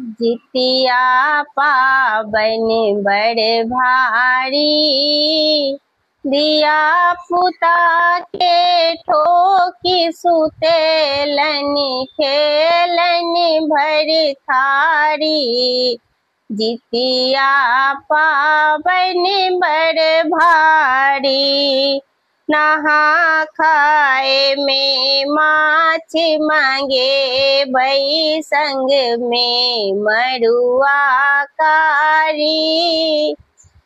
जितिया पाबन बड़ भारी, दिया पुता के ठोकी सुतेलन, खेलन भर थारी। जितिया पाबन बड़ भारी, नहा खाए में माछ मांगे भई, संग में मरुआ कारी।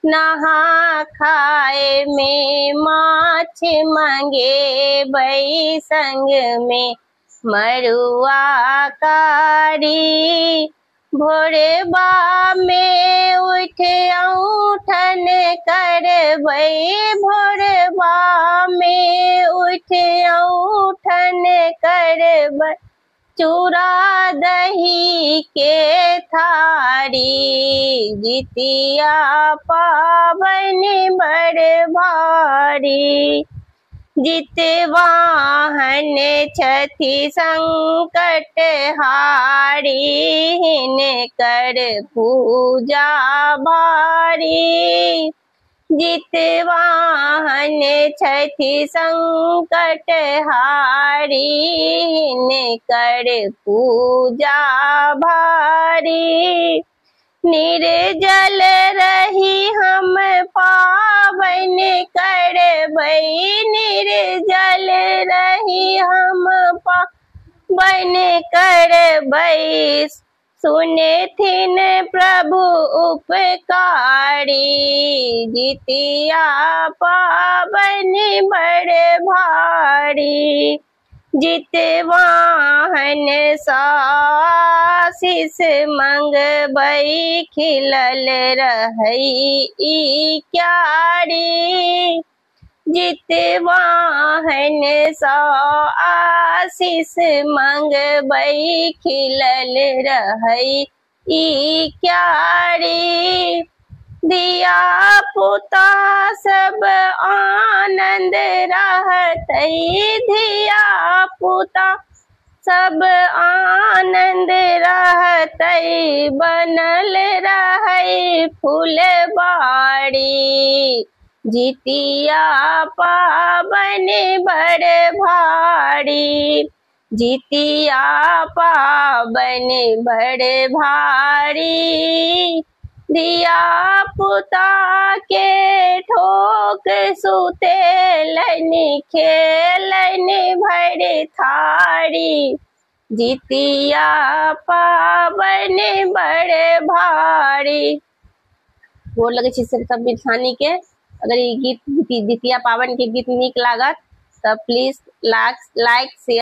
नहा खाए में माछ मांगे भई, संग में मरुआ कारी। भोरबा में उठ औठन करबई, भोरबा में उठ औठन करबई, चूड़ा दही के थारी। जितिया पाबन बड़ भारी, जितवाहन छथि संकट हारी, हिनकर पूजा भारी। जितवाहन छथि संकट हारी, हिनकर पूजा भारी। निर्जल रही हम पावन करबई, निर्जल रही हम पावन करबई, सुनथिन प्रभु उपकारी। जितिया पाबन बड़ भारी, जितवाहन आशीष मंगबई, खिलल रहई क्यारी। जितवाहन आशीष मंगबई, खिलल रहई क्यारी। दिया पुता सब आनंद रहतई, धिया पुता सब आनंद रहतई, बनल रहई फुलबाड़ी। जितिया पाबन बड़ भारी, जितिया पाबन बड़ भारी। दिया पुता के ठोक सुतेलन, खेलन भर थारी। जितिया पाबन बड़ भारी। गोर लगे छी सब बिरसानी के। अगर ये गीत जितिया पावन के गीत नीक लागत तो प्लीज लाइक शेयर